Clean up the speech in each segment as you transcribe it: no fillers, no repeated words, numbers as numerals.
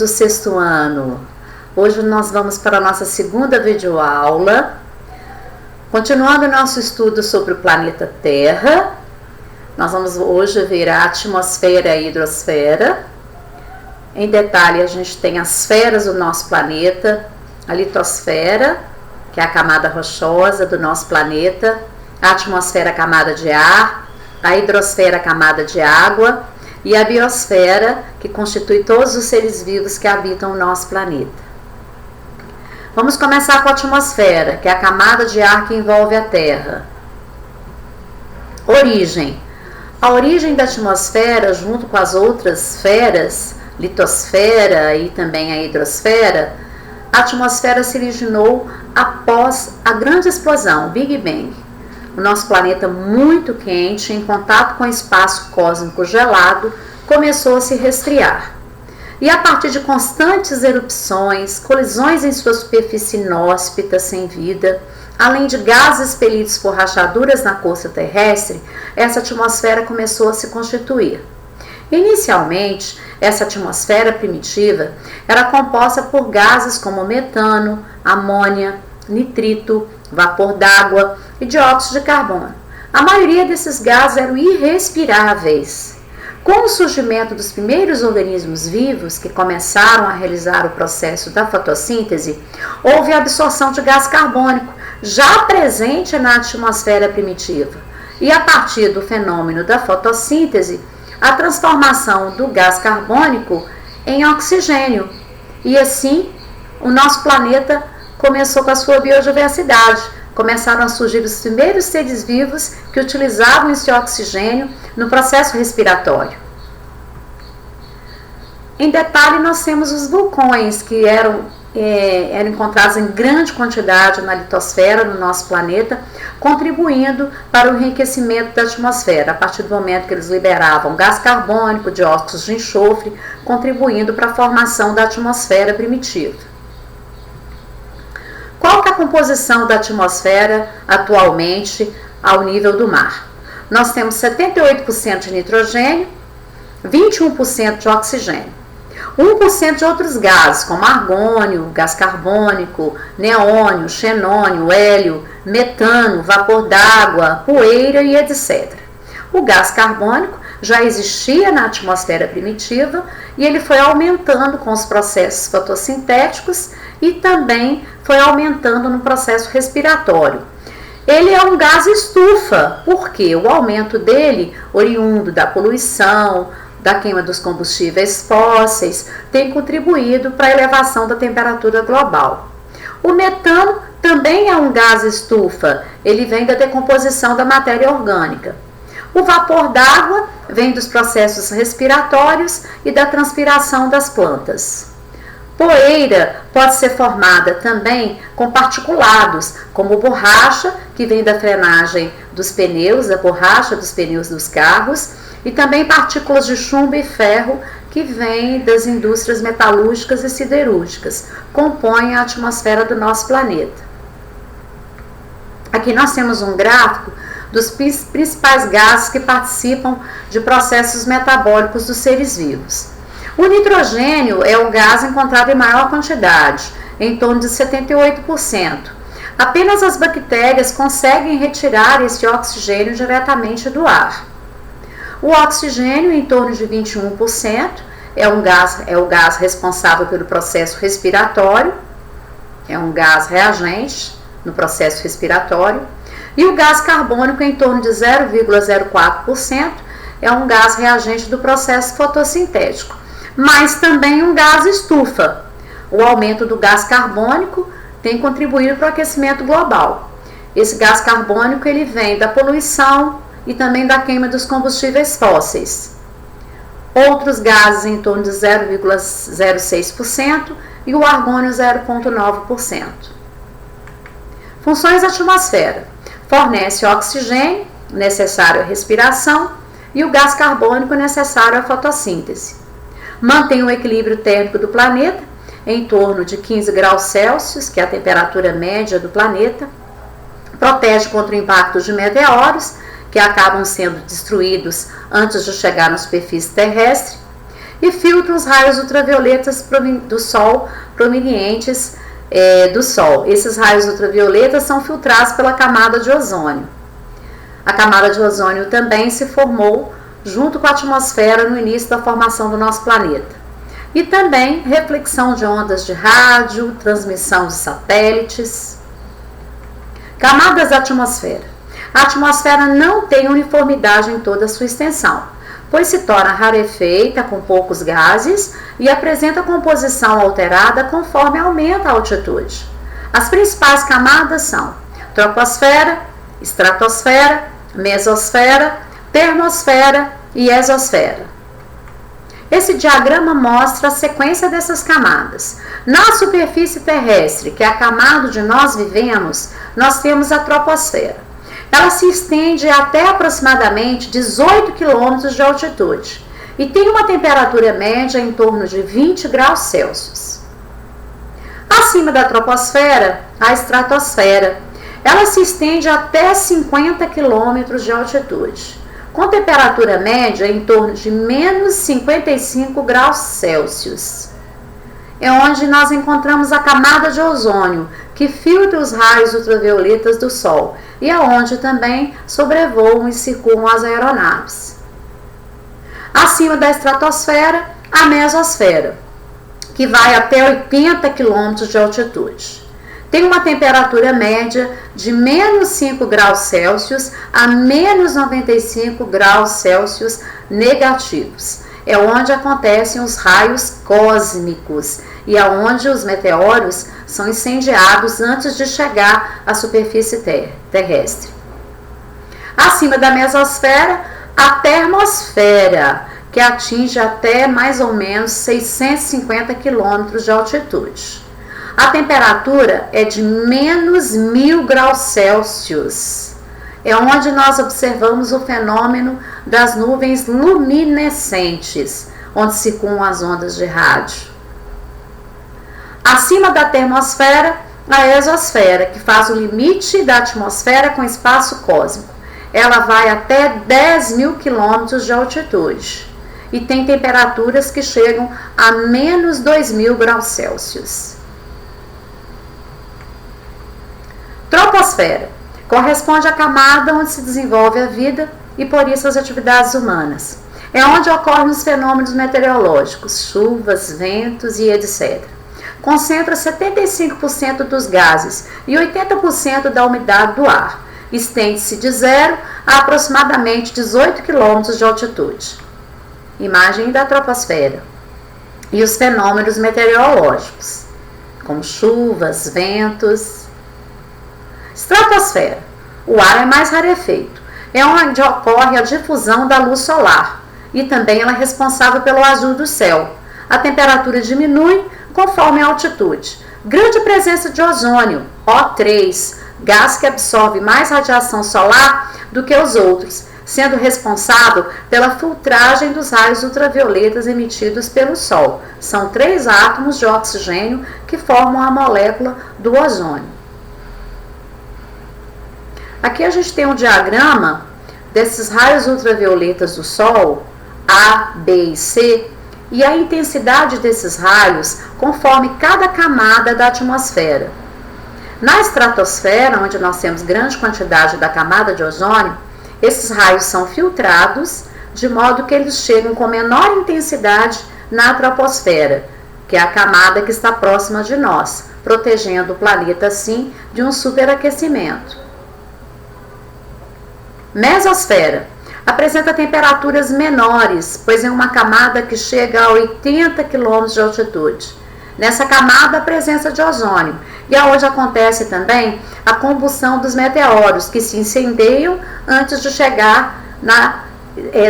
do sexto ano. Hoje nós vamos para a nossa segunda videoaula, continuando nosso estudo sobre o planeta Terra. Nós vamos hoje ver a atmosfera e a hidrosfera. Em detalhe, a gente tem as esferas do nosso planeta, a litosfera, que é a camada rochosa do nosso planeta, a atmosfera, a camada de ar, a hidrosfera, a camada de água, e a biosfera, que constitui todos os seres vivos que habitam o nosso planeta. Vamos começar com a atmosfera, que é a camada de ar que envolve a Terra. Origem. A origem da atmosfera, junto com as outras esferas, litosfera e também a hidrosfera, a atmosfera se originou após a grande explosão, Big Bang. O nosso planeta muito quente, em contato com o espaço cósmico gelado, começou a se resfriar. E a partir de constantes erupções, colisões em sua superfície inóspita, sem vida, além de gases expelidos por rachaduras na crosta terrestre, essa atmosfera começou a se constituir. Inicialmente, essa atmosfera primitiva era composta por gases como metano, amônia, nitrito, vapor d'água e dióxido de carbono. A maioria desses gases eram irrespiráveis. Com o surgimento dos primeiros organismos vivos que começaram a realizar o processo da fotossíntese, houve a absorção de gás carbônico, já presente na atmosfera primitiva. E a partir do fenômeno da fotossíntese, a transformação do gás carbônico em oxigênio. E assim, o nosso planeta começou com a sua biodiversidade. Começaram a surgir os primeiros seres vivos que utilizavam esse oxigênio no processo respiratório. Em detalhe, nós temos os vulcões que eram encontrados em grande quantidade na litosfera, no nosso planeta, contribuindo para o enriquecimento da atmosfera, a partir do momento que eles liberavam gás carbônico, dióxido de enxofre, contribuindo para a formação da atmosfera primitiva. Qual que é a composição da atmosfera atualmente ao nível do mar? Nós temos 78% de nitrogênio, 21% de oxigênio, 1% de outros gases, como argônio, gás carbônico, neônio, xenônio, hélio, metano, vapor d'água, poeira e etc. O gás carbônico já existia na atmosfera primitiva e ele foi aumentando com os processos fotossintéticos e também foi aumentando no processo respiratório. Ele é um gás estufa, porque o aumento dele, oriundo da poluição, da queima dos combustíveis fósseis, tem contribuído para a elevação da temperatura global. O metano também é um gás estufa, ele vem da decomposição da matéria orgânica. O vapor d'água vem dos processos respiratórios e da transpiração das plantas. Poeira pode ser formada também com particulados, como borracha, que vem da frenagem dos pneus, da borracha dos pneus dos carros, e também partículas de chumbo e ferro, que vêm das indústrias metalúrgicas e siderúrgicas, compõem a atmosfera do nosso planeta. Aqui nós temos um gráfico dos principais gases que participam de processos metabólicos dos seres vivos. O nitrogênio é o gás encontrado em maior quantidade, em torno de 78%. Apenas as bactérias conseguem retirar esse oxigênio diretamente do ar. O oxigênio, em torno de 21%, é o gás responsável pelo processo respiratório, é um gás reagente no processo respiratório. E o gás carbônico, em torno de 0,04%, é um gás reagente do processo fotossintético, mas também um gás estufa. O aumento do gás carbônico tem contribuído para o aquecimento global. Esse gás carbônico ele vem da poluição e também da queima dos combustíveis fósseis. Outros gases em torno de 0,06% e o argônio 0,9%. Funções da atmosfera. Fornece oxigênio, necessário à respiração, e o gás carbônico necessário à fotossíntese. Mantém o equilíbrio térmico do planeta em torno de 15 graus Celsius, que é a temperatura média do planeta. Protege contra o impacto de meteoros, que acabam sendo destruídos antes de chegar na superfície terrestre. e filtra os raios ultravioletas do Sol provenientes do Sol. Esses raios ultravioletas são filtrados pela camada de ozônio. A camada de ozônio também se formou junto com a atmosfera no início da formação do nosso planeta. E também reflexão de ondas de rádio, transmissão de satélites. Camadas da atmosfera. A atmosfera não tem uniformidade em toda a sua extensão, pois se torna rarefeita com poucos gases e apresenta composição alterada conforme aumenta a altitude. As principais camadas são troposfera, estratosfera, mesosfera, termosfera e exosfera. Esse diagrama mostra a sequência dessas camadas. Na superfície terrestre, que é a camada onde nós vivemos, nós temos a troposfera. Ela se estende até aproximadamente 18 km de altitude e tem uma temperatura média em torno de 20 graus Celsius. Acima da troposfera, a estratosfera. Ela se estende até 50 km de altitude, com temperatura média em torno de menos 55 graus Celsius. É onde nós encontramos a camada de ozônio, que filtra os raios ultravioletas do Sol, e aonde também sobrevoam e circulam as aeronaves. Acima da estratosfera, a mesosfera, que vai até 80 km de altitude. Tem uma temperatura média de menos 5 graus Celsius a menos 95 graus Celsius negativos. É onde acontecem os raios cósmicos e é onde os meteoros são incendiados antes de chegar à superfície terrestre. Acima da mesosfera, a termosfera, que atinge até mais ou menos 650 km de altitude. A temperatura é de menos 1000 graus Celsius. É onde nós observamos o fenômeno das nuvens luminescentes, onde circulam as ondas de rádio. Acima da termosfera, a exosfera, que faz o limite da atmosfera com o espaço cósmico. Ela vai até 10.000 km de altitude e tem temperaturas que chegam a menos 2.000 graus Celsius. Troposfera corresponde à camada onde se desenvolve a vida e por isso as atividades humanas. É onde ocorrem os fenômenos meteorológicos, chuvas, ventos e etc. Concentra 75% dos gases e 80% da umidade do ar. Estende-se de 0 a aproximadamente 18 km de altitude. Imagem da troposfera. E os fenômenos meteorológicos, como chuvas, ventos. Estratosfera. O ar é mais rarefeito. É onde ocorre a difusão da luz solar e também ela é responsável pelo azul do céu. A temperatura diminui conforme a altitude. Grande presença de ozônio, O3, gás que absorve mais radiação solar do que os outros, sendo responsável pela filtragem dos raios ultravioletas emitidos pelo Sol. São 3 átomos de oxigênio que formam a molécula do ozônio. Aqui a gente tem um diagrama desses raios ultravioletas do Sol, A, B e C, e a intensidade desses raios conforme cada camada da atmosfera. Na estratosfera, onde nós temos grande quantidade da camada de ozônio, esses raios são filtrados de modo que eles chegam com menor intensidade na troposfera, que é a camada que está próxima de nós, protegendo o planeta assim de um superaquecimento. Mesosfera apresenta temperaturas menores, pois é uma camada que chega a 80 km de altitude. Nessa camada, a presença de ozônio, e é onde acontece também a combustão dos meteoros, que se incendiam antes de chegar na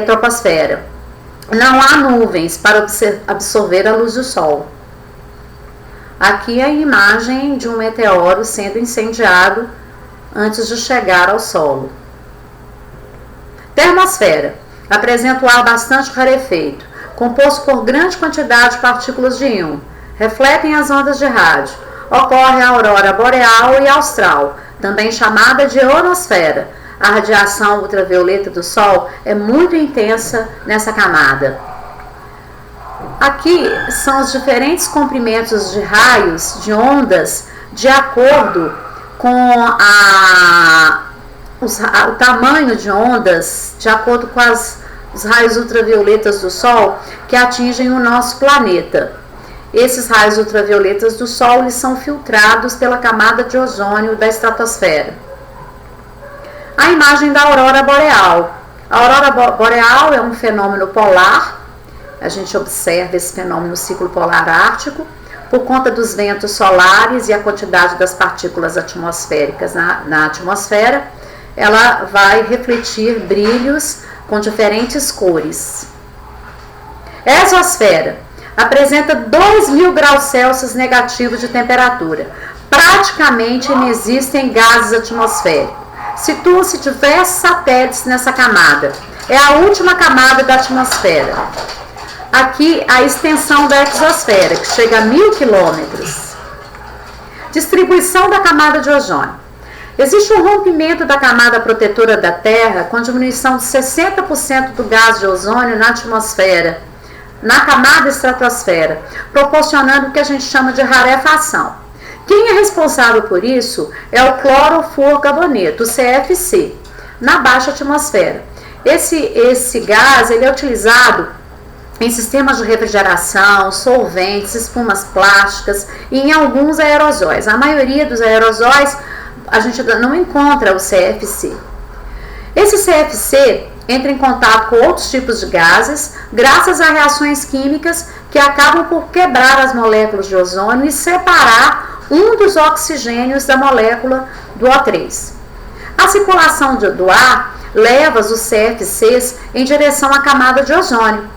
troposfera. Não há nuvens para absorver a luz do Sol. Aqui é a imagem de um meteoro sendo incendiado antes de chegar ao solo. Termosfera apresenta o ar bastante rarefeito, composto por grande quantidade de partículas de íon. Refletem as ondas de rádio. Ocorre a aurora boreal e austral, também chamada de ionosfera. A radiação ultravioleta do Sol é muito intensa nessa camada. Aqui são os diferentes comprimentos de raios, de ondas, de acordo com o tamanho de ondas, de acordo com os raios ultravioletas do Sol que atingem o nosso planeta. Esses raios ultravioletas do Sol eles são filtrados pela camada de ozônio da estratosfera. A imagem da aurora boreal. A aurora boreal é um fenômeno polar. A gente observa esse fenômeno no ciclo polar ártico por conta dos ventos solares e a quantidade das partículas atmosféricas na atmosfera. Ela vai refletir brilhos com diferentes cores. Exosfera apresenta 2.000 graus Celsius negativos de temperatura. Praticamente não existem gases atmosféricos. Situam-se diversos satélites nessa camada. É a última camada da atmosfera. Aqui a extensão da exosfera, que chega a 1.000 quilômetros. Distribuição da camada de ozônio. Existe um rompimento da camada protetora da Terra com diminuição de 60% do gás de ozônio na atmosfera, na camada estratosfera, proporcionando o que a gente chama de rarefação. Quem é responsável por isso é o clorofluorcarboneto, o CFC, na baixa atmosfera. Esse gás ele é utilizado em sistemas de refrigeração, solventes, espumas plásticas e em alguns aerosóis. A maioria dos aerosóis a gente não encontra o CFC. Esse CFC entra em contato com outros tipos de gases graças a reações químicas que acabam por quebrar as moléculas de ozônio e separar um dos oxigênios da molécula do O3. A circulação do ar leva os CFCs em direção à camada de ozônio.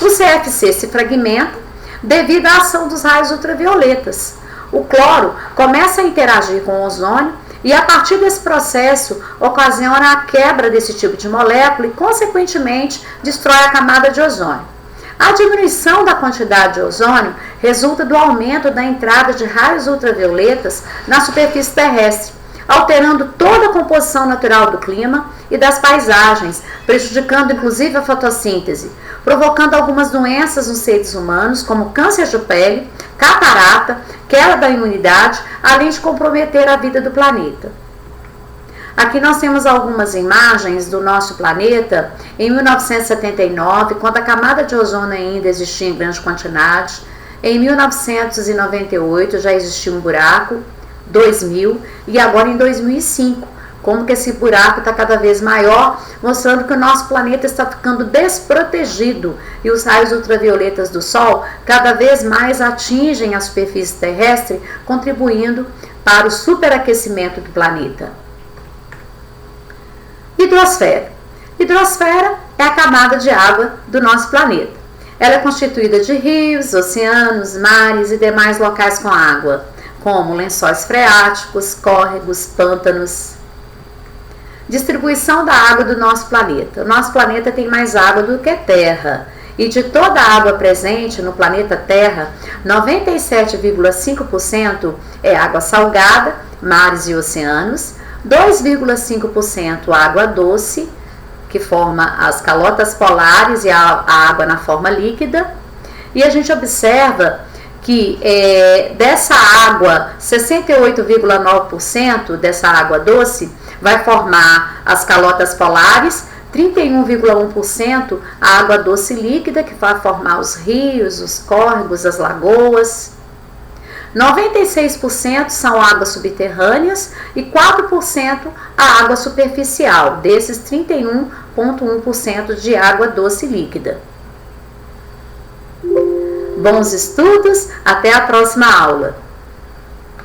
O CFC se fragmenta devido à ação dos raios ultravioletas. O cloro começa a interagir com o ozônio e a partir desse processo ocasiona a quebra desse tipo de molécula e consequentemente destrói a camada de ozônio. A diminuição da quantidade de ozônio resulta do aumento da entrada de raios ultravioletas na superfície terrestre, alterando toda a composição natural do clima e das paisagens, prejudicando inclusive a fotossíntese, provocando algumas doenças nos seres humanos, como câncer de pele, catarata, queda da imunidade, além de comprometer a vida do planeta. Aqui nós temos algumas imagens do nosso planeta em 1979, quando a camada de ozônio ainda existia em grande quantidade. Em 1998 já existia um buraco, 2000 e agora em 2005. Como que esse buraco está cada vez maior, mostrando que o nosso planeta está ficando desprotegido e os raios ultravioletas do Sol cada vez mais atingem a superfície terrestre, contribuindo para o superaquecimento do planeta. Hidrosfera. Hidrosfera é a camada de água do nosso planeta. Ela é constituída de rios, oceanos, mares e demais locais com água, como lençóis freáticos, córregos, pântanos. Distribuição da água do nosso planeta. O nosso planeta tem mais água do que terra. E de toda a água presente no planeta Terra, 97,5% é água salgada, mares e oceanos, 2,5% água doce, que forma as calotas polares e a água na forma líquida. E a gente observa que dessa água, 68,9% dessa água doce vai formar as calotas polares, 31,1% a água doce líquida, que vai formar os rios, os córregos, as lagoas. 96% são águas subterrâneas e 4% a água superficial, desses 31,1% de água doce líquida. Bons estudos, até a próxima aula!